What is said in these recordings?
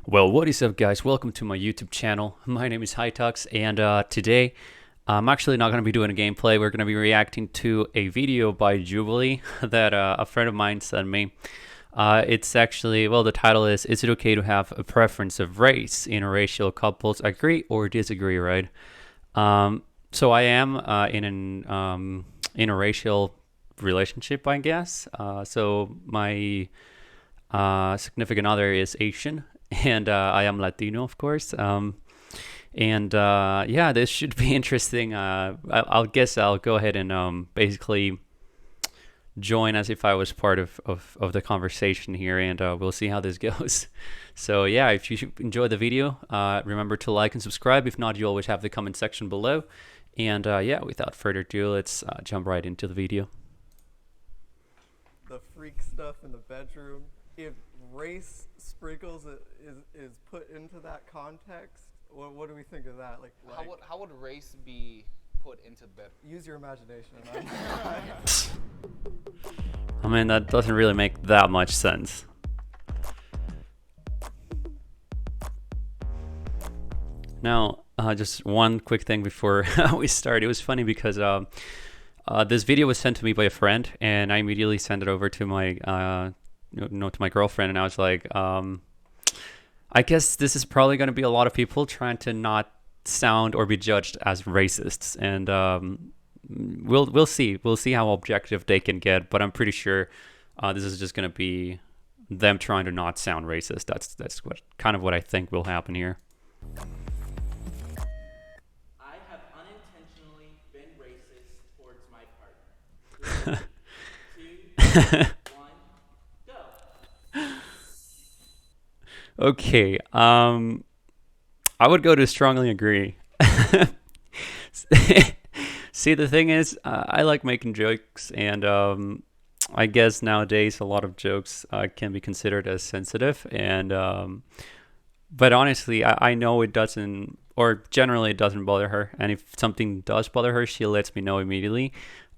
Well, what is up, guys? Welcome to my YouTube channel. My name is Hitox, and today I'm actually not going to be doing a gameplay. We're going to be reacting to a video by Jubilee that a friend of mine sent me. It's actually, well, the title is it okay to have a preference of race? Interracial couples agree or disagree, right? So I am in an interracial relationship, I guess. So my significant other is Asian, and I am Latino, of course. And yeah, this should be interesting. I'll guess I'll go ahead and basically join as if I was part of the conversation here, and we'll see how this goes. So yeah, if you enjoy the video, remember to like and subscribe. If not, you always have the comment section below. And yeah, without further ado, let's jump right into the video. The freak stuff in the bedroom. If race sprinkles is put into that context, what do we think of that? Like how would race be put into bed? Use your imagination. I mean, that doesn't really make that much sense. Now, just one quick thing before we start. It was funny because this video was sent to me by a friend, and I immediately sent it over to my to my girlfriend, and I was like, I guess this is probably going to be a lot of people trying to not sound or be judged as racists, and we'll see how objective they can get. But I'm pretty sure this is just going to be them trying to not sound racist. That's what kind of what I think will happen here. I have unintentionally been racist towards my partner. 3, 2, 1, go. Okay, I would go to strongly agree. See, the thing is, I like making jokes, and I guess nowadays a lot of jokes can be considered as sensitive, and but honestly, I know it doesn't, or generally it doesn't bother her, and if something does bother her, she lets me know immediately.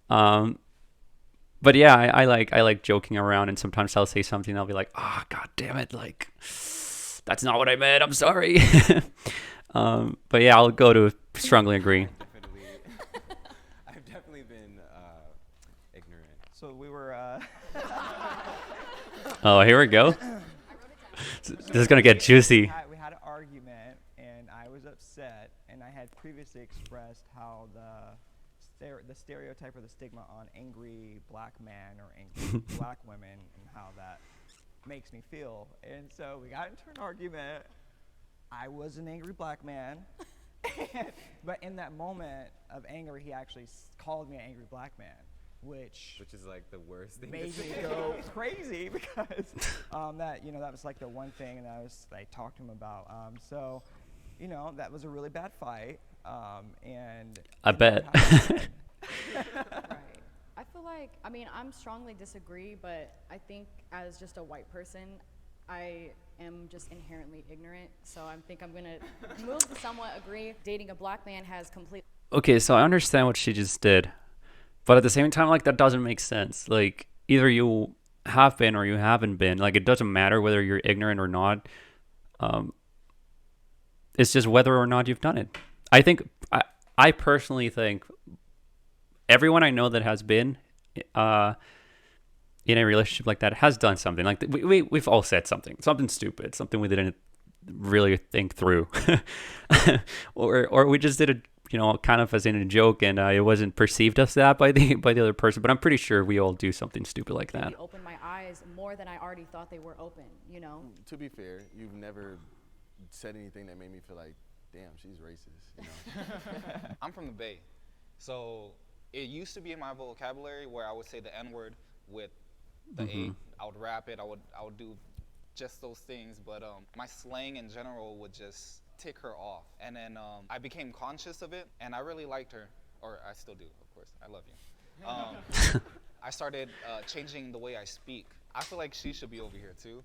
But yeah, I like joking around, and sometimes I'll say something, I'll be like, "Ah, God damn it, like that's not what I meant. I'm sorry." But yeah, I'll go to strongly agree. I've definitely been ignorant. So we were. Oh, here we go. This is gonna get juicy. We had an argument, and I was upset, and I had previously expressed how the stereotype or the stigma on angry black men or angry black women and how that makes me feel. And so we got into an argument. I was an angry black man, but in that moment of anger, he actually called me an angry black man, which Which is like the worst thing made to me say. go crazy because that was like the one thing, and I talked to him about. So that was a really bad fight, and I bet. Right. I feel like, I mean, I'm strongly disagree, but I think as just a white person, I am just inherently ignorant. So I think I'm going to move to somewhat agree. Dating a black man has complete. Okay, so I understand what she just did, but at the same time, like, that doesn't make sense. Like, either you have been or you haven't been. Like, it doesn't matter whether you're ignorant or not. It's just whether or not you've done it. I personally think everyone I know that has been in a relationship like that has done something. Like, we've all said something stupid, something we didn't really think through, or we just did it, kind of as in a joke, and it wasn't perceived as that by the other person. But I'm pretty sure we all do something stupid like that. Opened my eyes more than I already thought they were open, To be fair, you've never said anything that made me feel like, damn, she's racist. I'm from the Bay, so it used to be in my vocabulary where I would say the N-word with the A. I would rap it. I would do just those things, but my slang in general would just tick her off. And then I became conscious of it, and I really liked her, or I still do, of course. I love you. I started changing the way I speak. I feel like she should be over here too.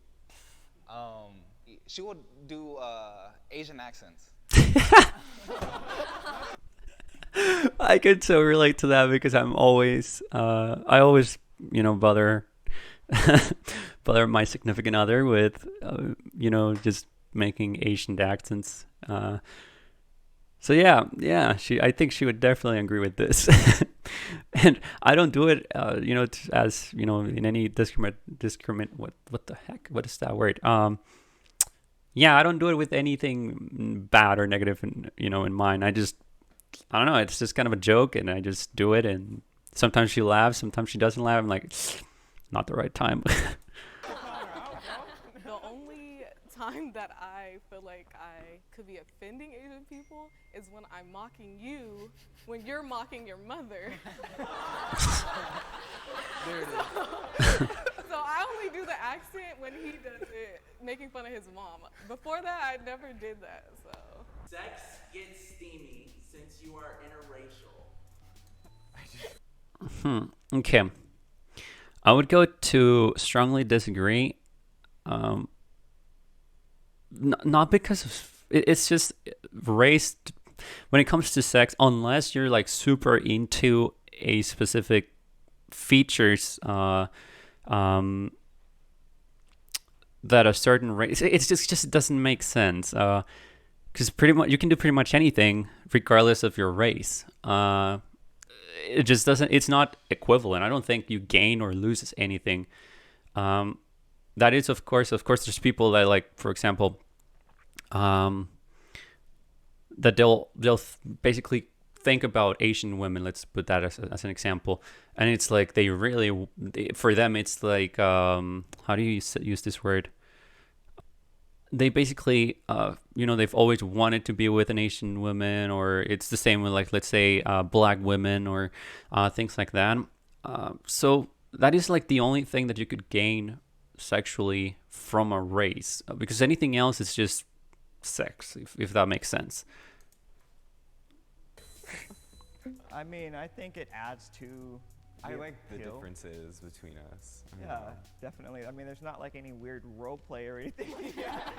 She would do Asian accents. I could so relate to that because I always bother my significant other with, just making Asian accents. So yeah, I think she would definitely agree with this. And I don't do it, as in any discriminate. What the heck? What is that word? Yeah, I don't do it with anything bad or negative in mind. I don't know. It's just kind of a joke, and I just do it. And sometimes she laughs, sometimes she doesn't laugh. I'm like, not the right time. The only time that I feel like I could be offending Asian people is when I'm mocking you when you're mocking your mother. There it is. So I only do the accent when he does it, making fun of his mom. Before that, I never did that, so. Sex gets steamy since you are interracial. Okay. I would go to strongly disagree. Not because of it's just race when it comes to sex, unless you're like super into a specific features that a certain race, it just doesn't make sense, because pretty much you can do pretty much anything regardless of your race. It just doesn't, it's not equivalent. I don't think you gain or lose anything. That is, of course there's people that, like, for example, that they'll basically think about Asian women, let's put that as an example, and it's like for them it's like, how do you use this word? They basically, they've always wanted to be with an Asian woman, or it's the same with, like, let's say, black women, or things like that. So that is like the only thing that you could gain sexually from a race, because anything else is just sex, if that makes sense. I mean, I think it adds to. I like the appeal. differences between us. I don't Yeah, know. definitely. I mean, there's not like any weird role play or anything.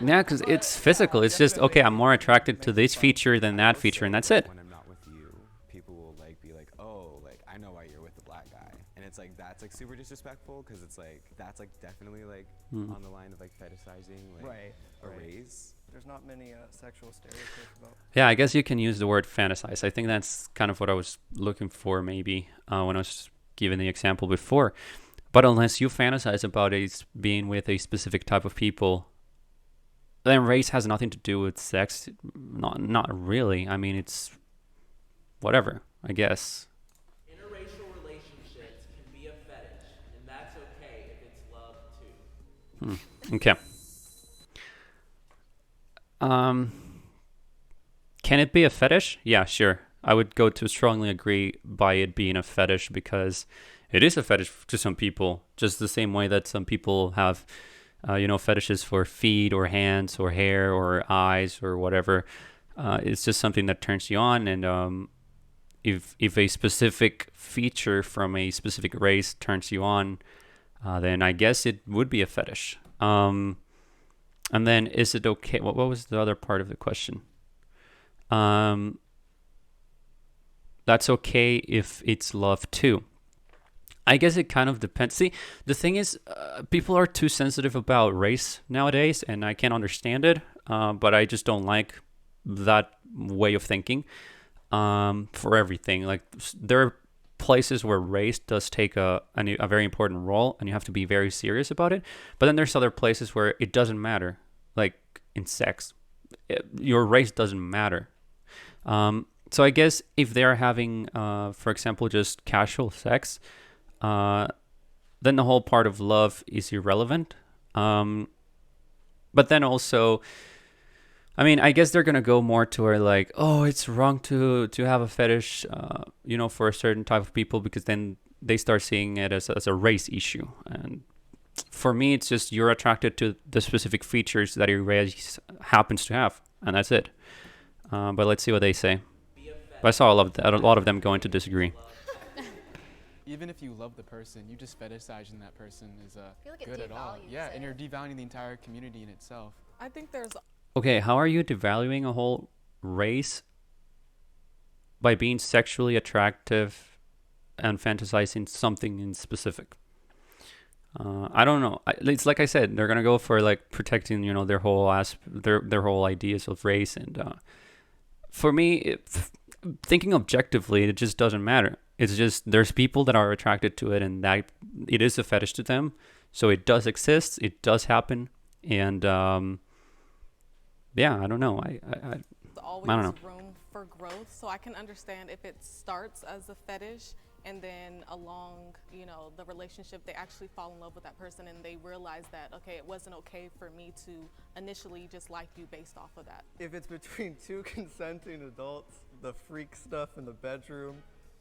Yeah, because it's physical. It's just, okay, I'm more attracted to this feature than that feature, and that's it. When I'm not with you, people will like be like, "Oh, like I know why you're with the black guy," and it's like that's like super disrespectful, because it's like that's like definitely like on the line of like fetishizing like Right, a right. race. There's not many sexual stereotypes about. Yeah, I guess you can use the word fantasize. I think that's kind of what I was looking for, maybe, when I was giving the example before. But unless you fantasize about being with a specific type of people, then race has nothing to do with sex. Not really. I mean, it's whatever, I guess. Interracial relationships can be a fetish, and that's okay if it's love too. Okay. Can it be a fetish? Yeah, sure. I would go to strongly agree by it being a fetish, because it is a fetish to some people, just the same way that some people have, fetishes for feet or hands or hair or eyes or whatever. It's just something that turns you on, and if a specific feature from a specific race turns you on, then I guess it would be a fetish. And then, is it okay? What was the other part of the question? That's okay if it's love too. I guess it kind of depends. See, the thing is, people are too sensitive about race nowadays, and I can't understand it. But I just don't like that way of thinking for everything. Like, there are places where race does take a very important role, and you have to be very serious about it. But then there's other places where it doesn't matter, like in sex. Your race doesn't matter. So I guess if they're having, for example, just casual sex, then the whole part of love is irrelevant. But then also, I mean, I guess they're gonna go more to where, like, oh, it's wrong to have a fetish, for a certain type of people, because then they start seeing it as a race issue. And for me, it's just you're attracted to the specific features that your race happens to have, and that's it. But let's see what they say. But I saw a lot of them going to disagree. Even if you love the person, you just fetishizing that person is feel like it good at all. devalues Yeah, it. and you're devaluing the entire community in itself. I think there's Okay, how are you devaluing a whole race by being sexually attractive and fantasizing something in specific? I don't know. It's like I said, they're gonna go for like protecting, their whole their whole ideas of race, and for me, thinking objectively, it just doesn't matter. It's just there's people that are attracted to it, and that it is a fetish to them. So it does exist. It does happen, and yeah, I don't know. There's always I don't know. room for growth, so I can understand if it starts as a fetish and then along, the relationship, they actually fall in love with that person and they realize that, okay, it wasn't okay for me to initially just like you based off of that. If it's between two consenting adults, the freak stuff in the bedroom,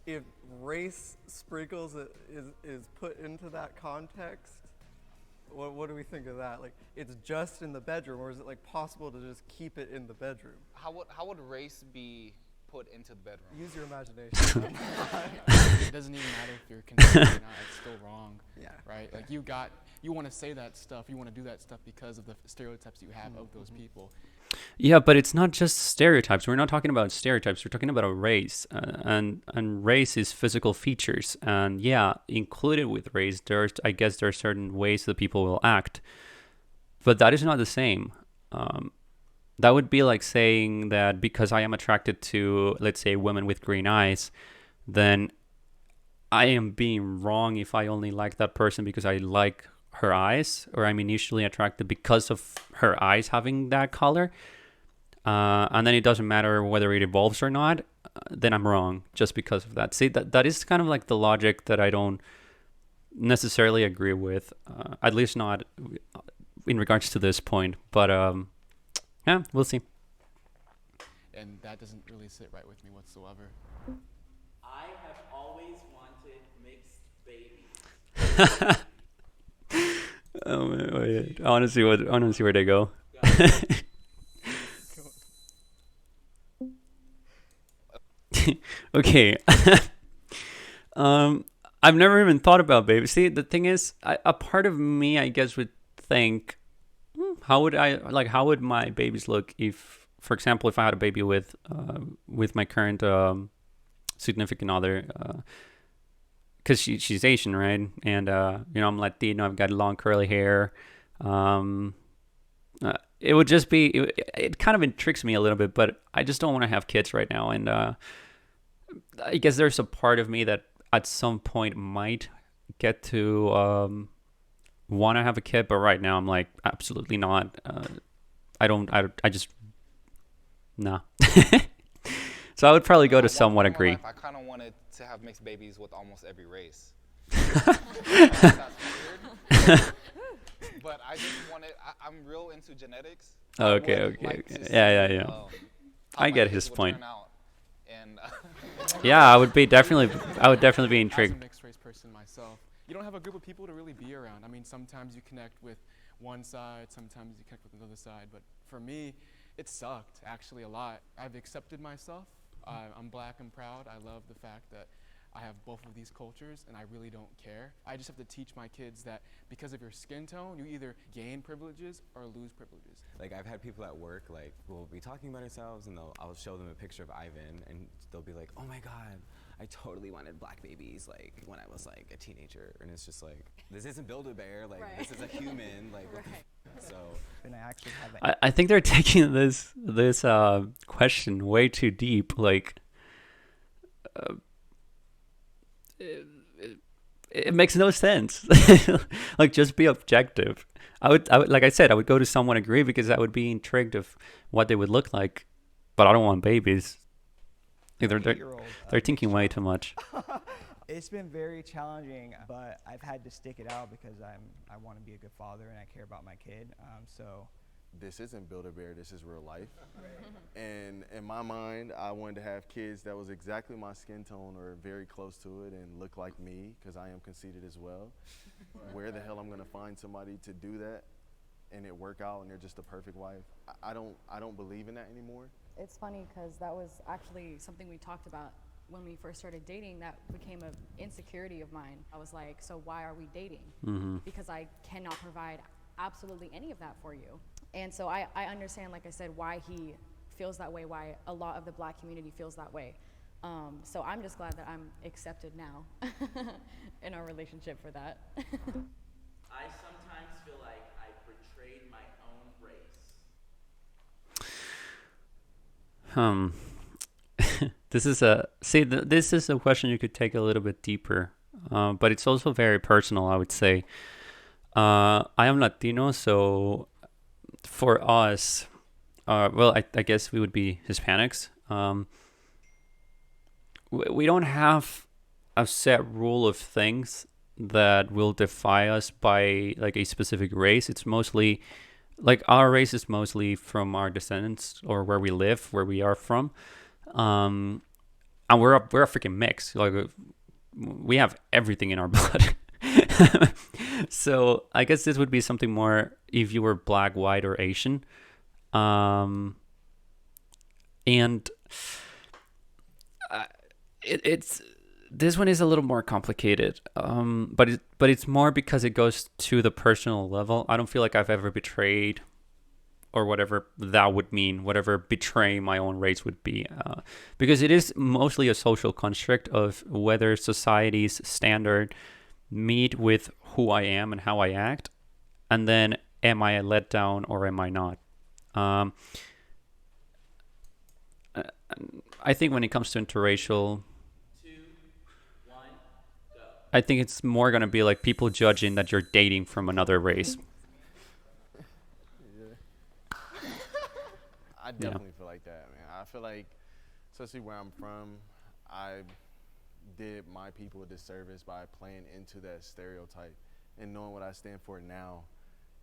if race sprinkles is put into that context, what do we think of that? Like, it's just in the bedroom, or is it like possible to just keep it in the bedroom? How would race be put into the bedroom? Use your imagination. It doesn't even matter if you're consenting or not. It's still wrong. Yeah. Right. Like you want to say that stuff. You want to do that stuff because of the stereotypes you have of those people. Yeah, but it's not just stereotypes. We're not talking about stereotypes. We're talking about a race, and race is physical features. And yeah, included with race, I guess there are certain ways that people will act, but that is not the same. That would be like saying that because I am attracted to, let's say, women with green eyes, then I am being wrong if I only like that person because I like her eyes, or I'm initially attracted because of her eyes having that color, and then it doesn't matter whether it evolves or not, then I'm wrong just because of that. See, that is kind of like the logic that I don't necessarily agree with, at least not in regards to this point, but yeah, we'll see. And that doesn't really sit right with me whatsoever. I have always wanted mixed babies. Oh, wait. I want to see where they go. Okay. I've never even thought about babies. See, the thing is, a part of me, I guess, would think, how would my babies look if, for example, if I had a baby with my current significant other, because she's Asian, right? And I'm Latino. I've got long curly hair. It would just be. It kind of intrigues me a little bit, but I just don't want to have kids right now. And I guess there's a part of me that at some point might get to want to have a kid, but right now I'm like, absolutely not. I just nah. So I would probably go to somewhat agree. I kind of wanted to have mixed babies with almost every race. That's weird. But I just wanted, I'm real into genetics. Okay. Yeah. I get his point. And yeah, I would definitely be intrigued. As a mixed race person myself, you don't have a group of people to really be around. I mean, sometimes you connect with one side, sometimes you connect with another side. But for me, it sucked actually a lot. I've accepted myself. I'm black and proud. I love the fact that I have both of these cultures, and I really don't care. I just have to teach my kids that because of your skin tone, you either gain privileges or lose privileges. Like, I've had people at work, like, we'll be talking about ourselves, and I'll show them a picture of Ivan, and they'll be like, oh my God, I totally wanted black babies, like, when I was, like, a teenager. And it's just like, this isn't Build-A-Bear, like, Right. this is a human, like, what the so. And I actually have I think they're taking this question way too deep. Like, it makes no sense. Like, just be objective. I would, like I said, I would go to someone agree because I would be intrigued of what they would look like, but I don't want babies. Like, they're thinking way too much. It's been very challenging, but I've had to stick it out because I want to be a good father and I care about my kid. So This isn't Build-A-Bear, this is real life. And in my mind, I wanted to have kids that was exactly my skin tone or very close to it and look like me, because I am conceited as well. Where the hell I'm gonna find somebody to do that and it work out and they're just the perfect wife? I don't believe in that anymore. It's funny because that was actually something we talked about when we first started dating. That became an insecurity of mine. I was like, so why are we dating? Mm-hmm. Because I cannot provide absolutely any of that for you. And so I understand, like I said, why he feels that way, why a lot of the black community feels that way. So I'm just glad that I'm accepted now in our relationship for that. This is this is a question you could take a little bit deeper, but it's also very personal, I would say. I am Latino, so for us, well, I guess we would be Hispanics. We don't have a set rule of things that will define us by like a specific race. It's mostly like our race is mostly from our descendants or where we live, where we are from. And we're a freaking mix. Like we have everything in our blood. So I guess this would be something more if you were black, white, or Asian. And it's this one is a little more complicated. But it's more because it goes to the personal level. I don't feel like I've ever betrayed, or whatever that would mean, whatever betraying my own race would be, because it is mostly a social construct of whether society's standard meet with who I am and how I act, and then am I let down or am I not? I think when it comes to interracial, 2, 1, go. I think it's more going to be like people judging that you're dating from another race. I definitely feel like that, man. I feel like, especially where I'm from, I did my people a disservice by playing into that stereotype. And knowing what I stand for now,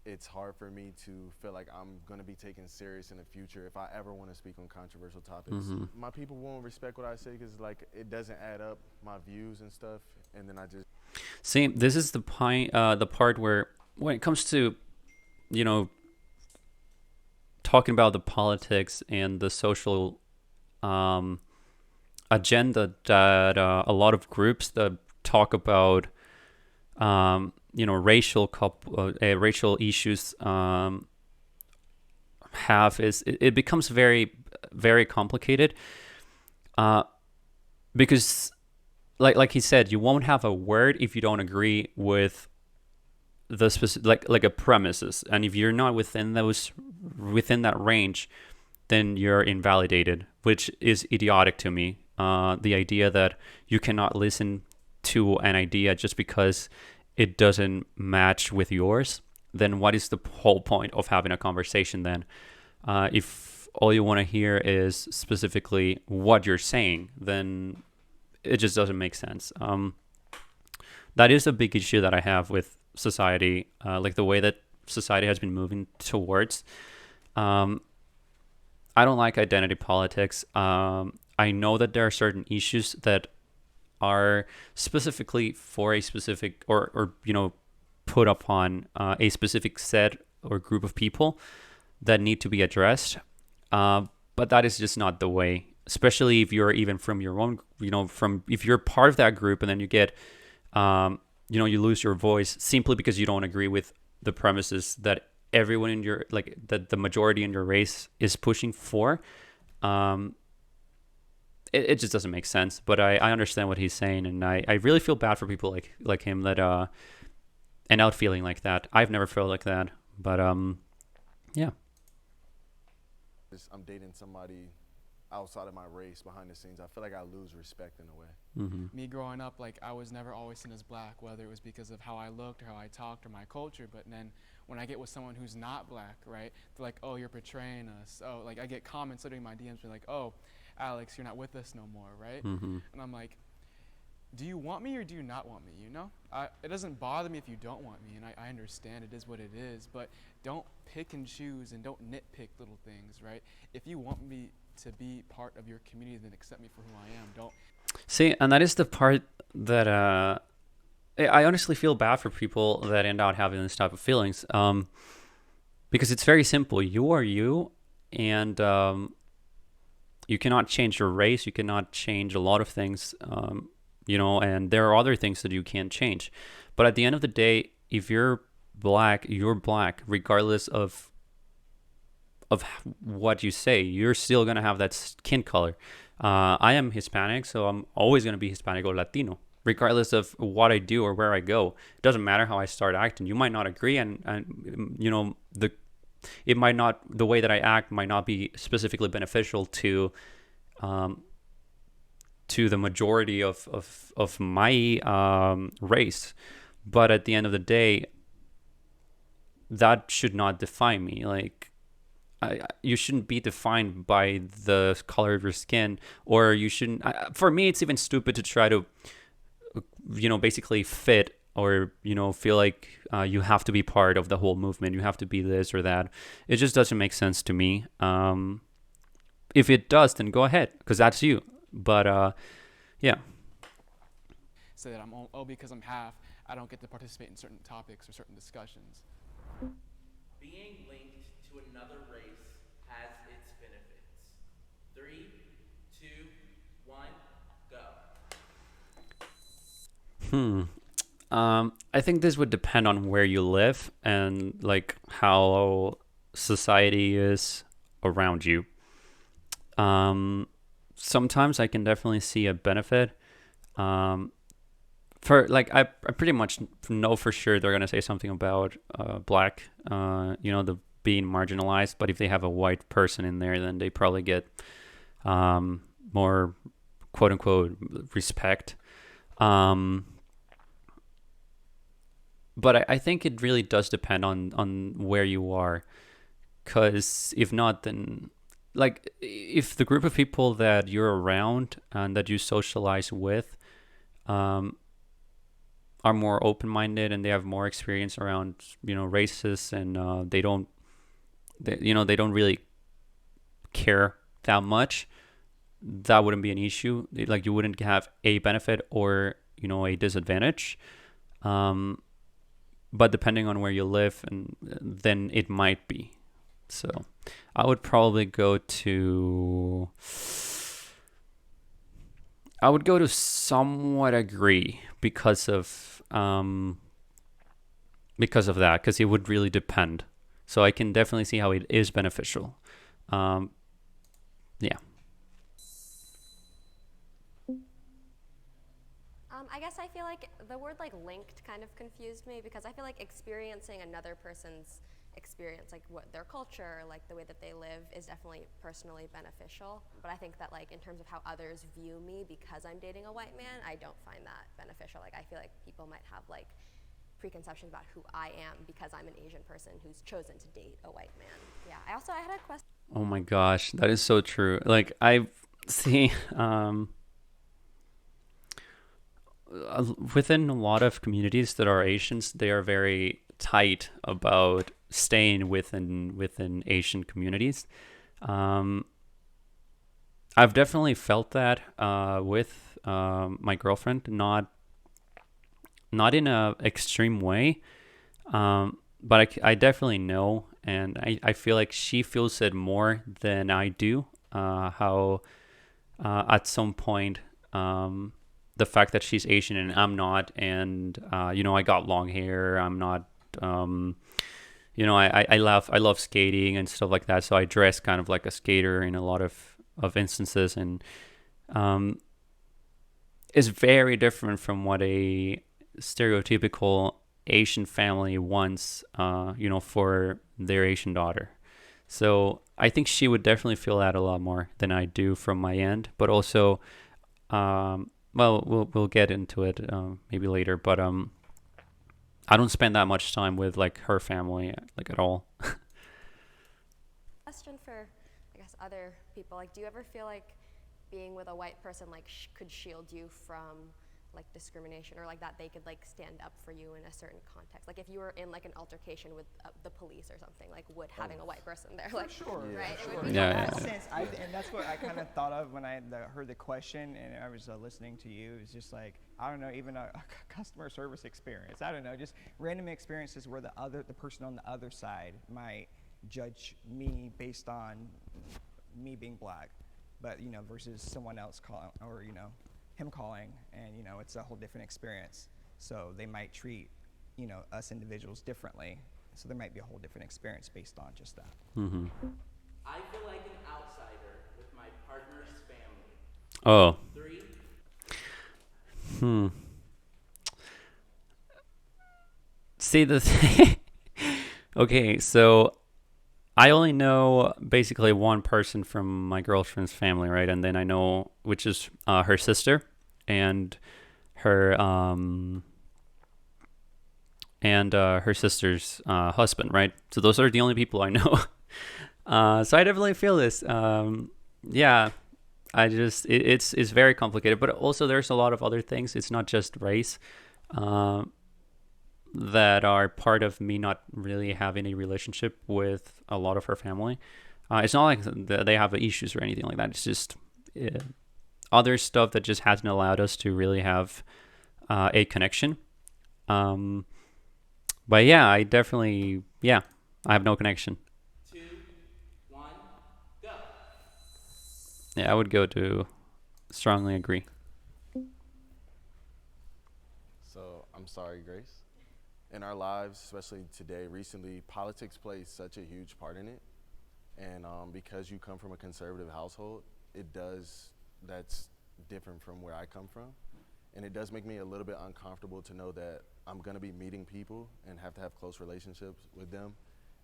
it's hard for me to feel like I'm going to be taken serious in the future if I ever want to speak on controversial topics. My people won't respect what I say because, like, it doesn't add up, my views and stuff. And then I just... See, this is the part where when it comes to, talking about the politics and the social agenda that a lot of groups that talk about racial issues have is it becomes very, very complicated, because like he said, you won't have a word if you don't agree with the specific like a premises, and if you're not within that range, then you're invalidated, which is idiotic to me. The idea that you cannot listen to an idea just because it doesn't match with yours, then what is the whole point of having a conversation then? If all you want to hear is specifically what you're saying, then it just doesn't make sense. That is a big issue that I have with society, like the way that society has been moving towards. I don't like identity politics. I know that there are certain issues that are specifically for a specific or put upon a specific set or group of people that need to be addressed. But that is just not the way, especially if you're even from your own, if you're part of that group and then you get, you lose your voice simply because you don't agree with the premises that everyone in your, like, that the majority in your race is pushing for. It just doesn't make sense. But I understand what he's saying, and I really feel bad for people like him that end out feeling like that. I've never felt like that, but yeah. I'm dating somebody outside of my race behind the scenes. I feel like I lose respect in a way. Me growing up, like, I was never always seen as black, whether it was because of how I looked or how I talked or my culture. But then when I get with someone who's not black, right, they're like, oh, you're betraying us. Oh, like, I get comments literally in my DMs being like, oh, Alex, you're not with us no more, right? And I'm like, do you want me or do you not want me, it doesn't bother me if you don't want me, and I understand it is what it is, but don't pick and choose and don't nitpick little things, right? If you want me to be part of your community, then accept me for who I am. Don't. See, and that is the part that I honestly feel bad for people that end out having this type of feelings, because it's very simple. You are you, and you cannot change your race. You cannot change a lot of things, and there are other things that you can't change. But at the end of the day, if you're black, regardless of what you say. You're still going to have that skin color. I am Hispanic, so I'm always going to be Hispanic or Latino, regardless of what I do or where I go. It doesn't matter how I start acting. You might not agree, and the it might not, the way that I act might not be specifically beneficial to the majority of my race, but at the end of the day, that should not define me. Like, you shouldn't be defined by the color of your skin, or you shouldn't. For me, it's even stupid to try to, basically fit, or feel like you have to be part of the whole movement. You have to be this or that. It just doesn't make sense to me. If it does, then go ahead, because that's you. But yeah. Say that because I'm half, I don't get to participate in certain topics or certain discussions. Being linked to another race has its benefits. 3, 2, 1, go. I think this would depend on where you live and like how society is around you. Sometimes I can definitely see a benefit. For like, I pretty much know for sure they're gonna say something about black, the being marginalized. But if they have a white person in there, then they probably get more quote unquote respect. But I think it really does depend on where you are, because if not, then like if the group of people that you're around and that you socialize with are more open-minded and they have more experience around races, and they don't really care that much, that wouldn't be an issue. Like, you wouldn't have a benefit or a disadvantage. But depending on where you live, and then it might be. So I would probably go to somewhat agree because of that, because it would really depend. So I can definitely see how it is beneficial. Yeah. I guess I feel like the word like linked kind of confused me, because I feel like experiencing another person's experience, like what their culture, like the way that they live, is definitely personally beneficial. But I think that like in terms of how others view me because I'm dating a white man, I don't find that beneficial. Like, I feel like people might have like preconceptions about who I am because I'm an Asian person who's chosen to date a white man. Yeah. I had a question. Oh my gosh, that is so true. Like, I see within a lot of communities that are Asians, they are very tight about staying within Asian communities. I've definitely felt that with my girlfriend, not in a extreme way, but I definitely know, and I feel like she feels it more than I do. How at some point, the fact that she's Asian and I'm not, and I got long hair. I'm not. I love skating and stuff like that. So I dress kind of like a skater in a lot of instances, and it's very different from what a stereotypical Asian family wants, for their Asian daughter. So I think she would definitely feel that a lot more than I do from my end. But also, we'll get into it maybe later. But I don't spend that much time with like her family, like, at all. Question for, I guess, other people. Like, do you ever feel like being with a white person like could shield you from like discrimination, or like that they could like stand up for you in a certain context? Like, if you were in like an altercation with the police or something, like, would having a white person there, like, sure, right? Sure. It would be Sense, and that's what I kind of thought of when I heard the question and I was listening to you. It's just like, I don't know, even a customer service experience. I don't know, just random experiences where the person on the other side might judge me based on me being black, but versus someone else calling, or him calling, and it's a whole different experience. So they might treat us individuals differently. So there might be a whole different experience based on just that. Mm-hmm. I feel like an outsider with my partner's family. Oh. 3. See the thing. Okay, so I only know basically one person from my girlfriend's family, right? And then I know, which is her sister and her her sister's husband, right? So those are the only people I know. So I definitely feel this. Yeah, it's very complicated, but also there's a lot of other things. It's not just race that are part of me not really having a relationship with a lot of her family. It's not like they have issues or anything like that. It's just other stuff that just hasn't allowed us to really have a connection. But yeah, I have no connection. 2, 1, go. Yeah, I would go to strongly agree. So I'm sorry, Grace. In our lives, especially today, recently, politics plays such a huge part in it. And because you come from a conservative household, that's different from where I come from. And it does make me a little bit uncomfortable to know that I'm gonna be meeting people and have to have close relationships with them,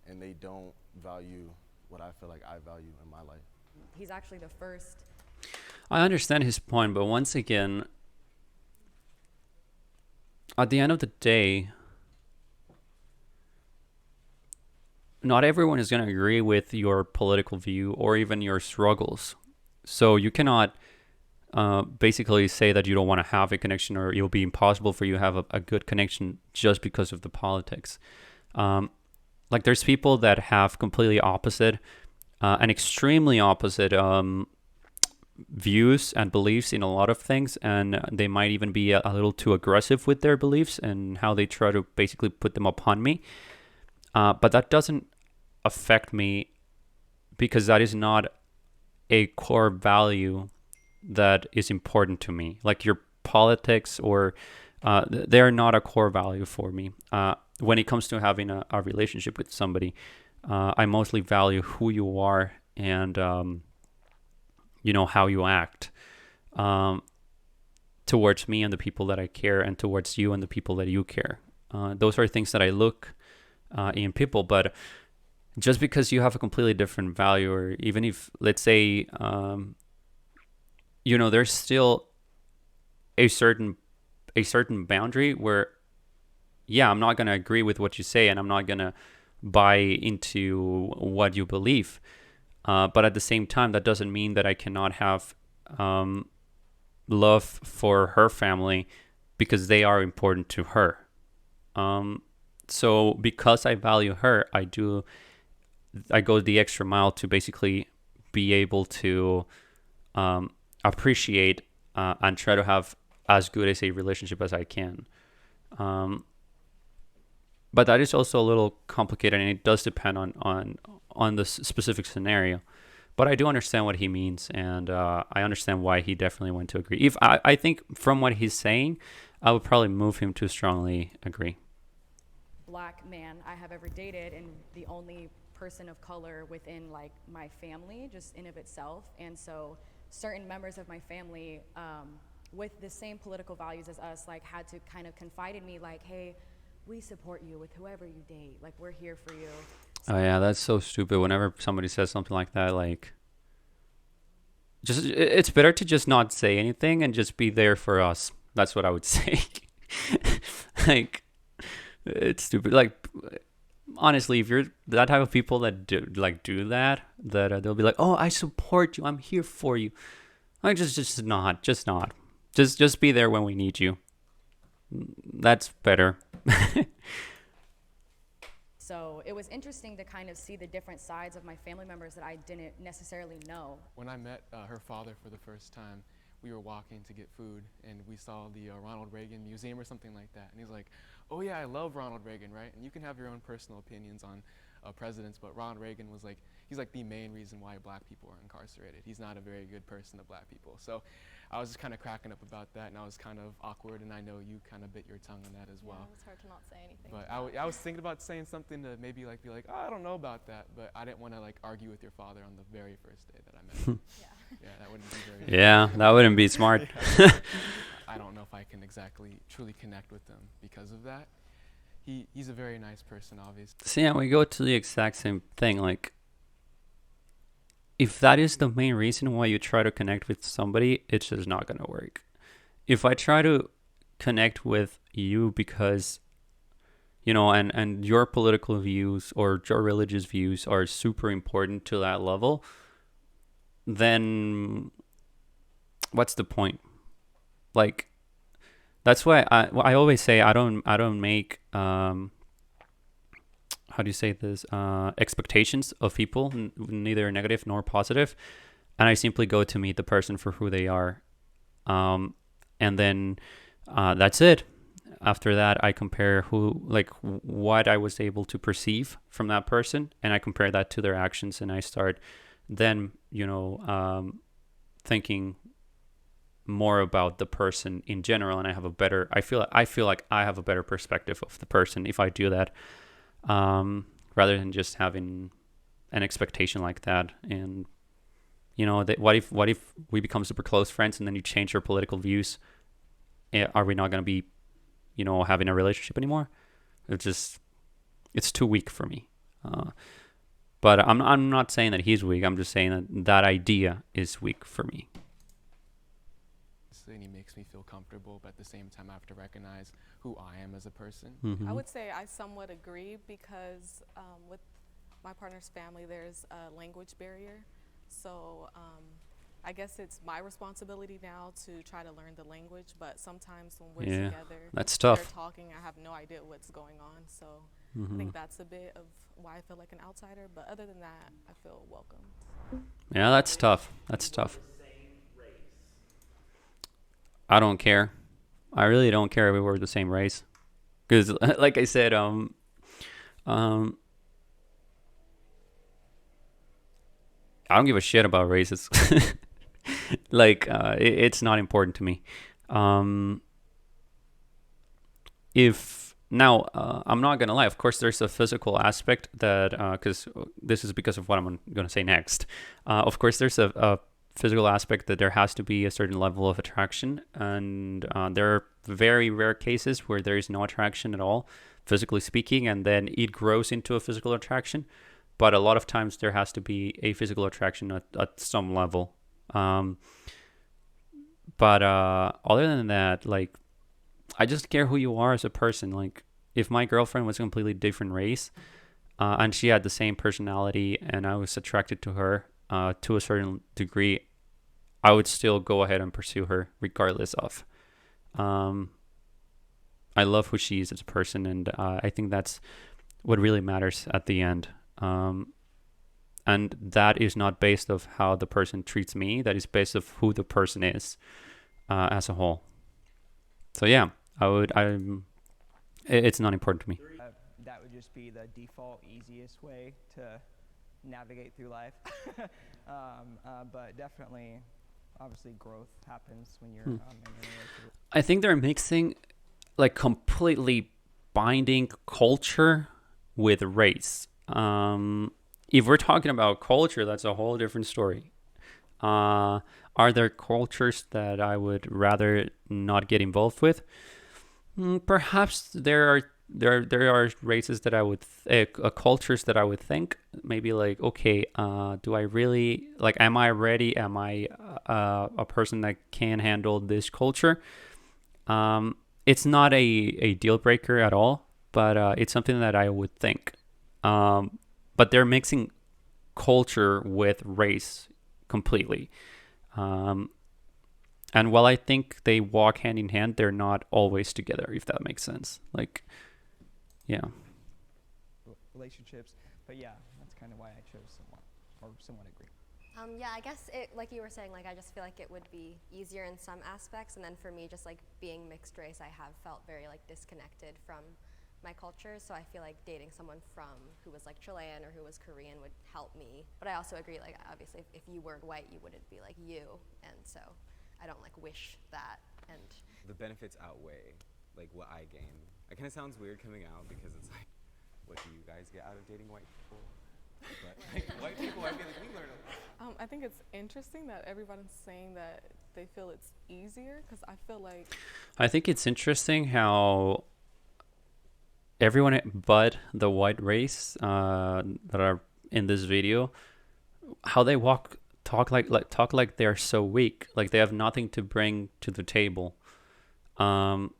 and they don't value what I feel like I value in my life. He's actually the first. I understand his point, but once again, at the end of the day, not everyone is going to agree with your political view or even your struggles. So you cannot basically say that you don't want to have a connection, or it'll be impossible for you to have a good connection just because of the politics. Like there's people that have completely opposite and extremely opposite views and beliefs in a lot of things, and they might even be a little too aggressive with their beliefs and how they try to basically put them upon me. But that doesn't affect me because that is not a core value that is important to me. Like your politics or they are not a core value for me. When it comes to having a relationship with somebody, I mostly value who you are and how you act towards me and the people that I care, and towards you and the people that you care. Those are things that I look in people. But just because you have a completely different value, or even if, let's say, there's still a certain boundary where, yeah, I'm not going to agree with what you say, and I'm not going to buy into what you believe. But at the same time, that doesn't mean that I cannot have love for her family because they are important to her. So because I value her, I go the extra mile to basically be able to appreciate and try to have as good as a relationship as I can. But that is also a little complicated, and it does depend on the specific scenario. But I do understand what he means, and I understand why he definitely went to agree. If I think from what he's saying, I would probably move him to strongly agree. Black man I have ever dated, and the only person of color within like my family, just in of itself. And so certain members of my family with the same political values as us like had to kind of confide in me, like, hey, we support you with whoever you date, like we're here for you. Oh yeah, that's so stupid. Whenever somebody says something like that, like, just it's better to just not say anything and just be there for us. That's what I would say. Like, it's stupid. Like, honestly, if you're that type of people that do that, they'll be like, oh, I support you, I'm here for you. Like, just not. Just be there when we need you. That's better. So it was interesting to kind of see the different sides of my family members that I didn't necessarily know. When I met her father for the first time, we were walking to get food, and we saw the Ronald Reagan Museum or something like that. And he's like, oh yeah, I love Ronald Reagan, right? And you can have your own personal opinions on presidents, but Ronald Reagan was like, he's like the main reason why black people are incarcerated. He's not a very good person to black people. So I was just kind of cracking up about that, and I was kind of awkward, and I know you kind of bit your tongue on that as well. Yeah, it's hard to not say anything. But I was thinking about saying something to maybe like be like, oh, I don't know about that, but I didn't want to like argue with your father on the very first day that I met him. Yeah, that wouldn't be very. Yeah, that wouldn't be smart. I don't know if I can exactly truly connect with him because of that. He's a very nice person, obviously. So yeah, we go to the exact same thing. Like, if that is the main reason why you try to connect with somebody, it's just not gonna work. If I try to connect with you because and your political views or your religious views are super important to that level, then what's the point? Like, that's why I always say I don't make how do you say this, expectations of people, neither negative nor positive, and I simply go to meet the person for who they are, and then that's it. After that, I compare what I was able to perceive from that person, and I compare that to their actions, and I start then thinking more about the person in general, and I feel like I have a better perspective of the person if I do that, rather than just having an expectation like that. And what if we become super close friends and then you change your political views? Are we not going to be having a relationship anymore? It's too weak for me. But I'm not saying that he's weak. I'm just saying that idea is weak for me. And he makes me feel comfortable, but at the same time I have to recognize who I am as a person. Mm-hmm. I would say I somewhat agree because with my partner's family there's a language barrier, so I guess it's my responsibility now to try to learn the language, but sometimes when we're together, that's tough. they're talking, I have no idea what's going on, so I think that's a bit of why I feel like an outsider, but other than that, I feel welcome. Yeah, that's tough. I don't care. I really don't care if we were the same race, because like I said, I don't give a shit about races. It's not important to me. I'm not gonna lie. Of course, there's a physical aspect that, because this is because of what I'm gonna say next. Of course, there's a physical aspect that there has to be a certain level of attraction, and there are very rare cases where there is no attraction at all, physically speaking, and then it grows into a physical attraction. But a lot of times there has to be a physical attraction at some level. But other than that, I just care who you are as a person. Like, if my girlfriend was a completely different race, and she had the same personality, and I was attracted to her to a certain degree, I would still go ahead and pursue her regardless of. I love who she is as a person, and I think that's what really matters at the end. And that is not based of how the person treats me. That is based of who the person is as a whole. So yeah, it's not important to me. That would just be the default easiest way to navigate through life. But definitely, obviously, growth happens when you're in a relationship. I think they're mixing completely binding culture with race. If we're talking about culture, that's a whole different story. Are there cultures that I would rather not get involved with? Perhaps there are races that I would cultures that I would think maybe okay, do I really am I ready? Am I a person that can handle this culture? It's not a deal breaker at all, but it's something that I would think. But they're mixing culture with race completely. And while I think they walk hand in hand, they're not always together, if that makes sense. Yeah. Relationships, but yeah, that's kind of why I chose somewhat agree. Yeah, I guess like you were saying, I just feel like it would be easier in some aspects, and then for me, just being mixed race, I have felt very disconnected from my culture, so I feel like dating someone who was Chilean or who was Korean would help me. But I also agree, obviously, if you weren't white, you wouldn't be like you, and so I don't wish that. And the benefits outweigh what I gain. It kind of sounds weird coming out because it's what do you guys get out of dating white people? But white people, I feel we learn a lot. I think it's interesting that everyone's saying that they feel it's easier, because I feel I think it's interesting how everyone but the white race that are in this video how they talk like they're so weak, like they have nothing to bring to the table, at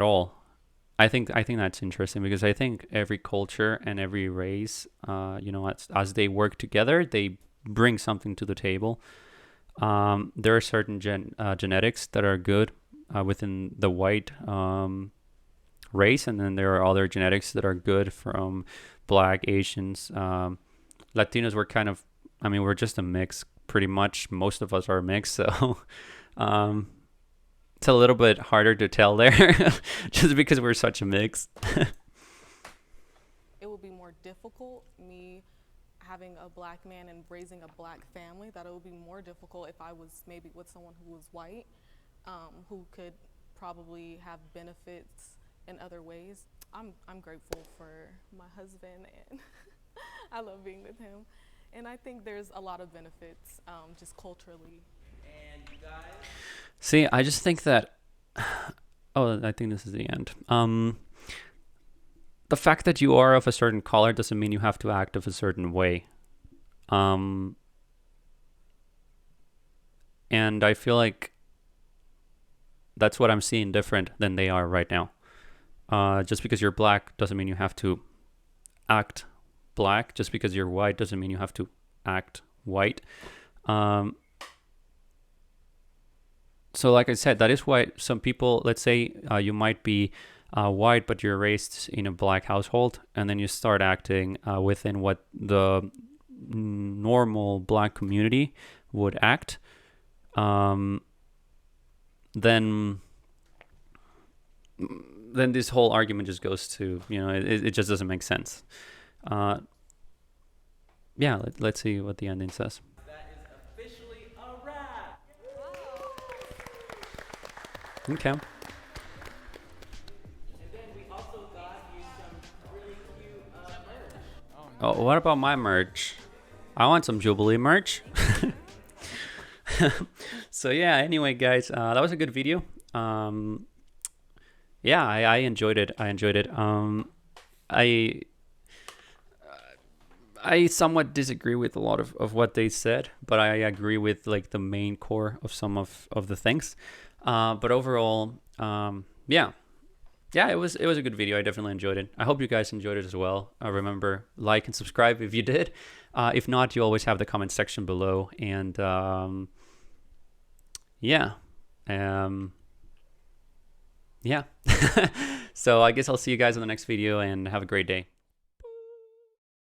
all. I think that's interesting because I think every culture and every race, as they work together, they bring something to the table. There are certain genetics that are good within the white race, and then there are other genetics that are good from Black, Asians, Latinos. We're kind of, I mean, we're just a mix, pretty much. Most of us are mixed, so it's a little bit harder to tell there, just because we're such a mix. It would be more difficult, me having a black man and raising a black family, that it would be more difficult if I was maybe with someone who was white, who could probably have benefits in other ways. I'm grateful for my husband, and I love being with him. And I think there's a lot of benefits just culturally. And you guys? See, I just think that, oh, I think this is the end. The fact that you are of a certain color doesn't mean you have to act of a certain way. And I feel like that's what I'm seeing different than they are right now. Just because you're black doesn't mean you have to act black. Just because you're white doesn't mean you have to act white. So like I said, that is why some people, let's say you might be white, but you're raised in a black household, and then you start acting within what the normal black community would act, then this whole argument just goes to, it just doesn't make sense. Yeah, let's see what the ending says. That is officially a wrap. Okay. And then we also got you some really cute merch. Oh, what about my merch? I want some Jubilee merch. So yeah, anyway, guys, that was a good video. Yeah, I enjoyed it. I somewhat disagree with a lot of what they said, but I agree with like the main core of some of the things. But overall, yeah, it was a good video. I definitely enjoyed it. I hope you guys enjoyed it as well. Remember, like and subscribe if you did. If not, you always have the comment section below. And yeah. Yeah. So I guess I'll see you guys in the next video, and have a great day.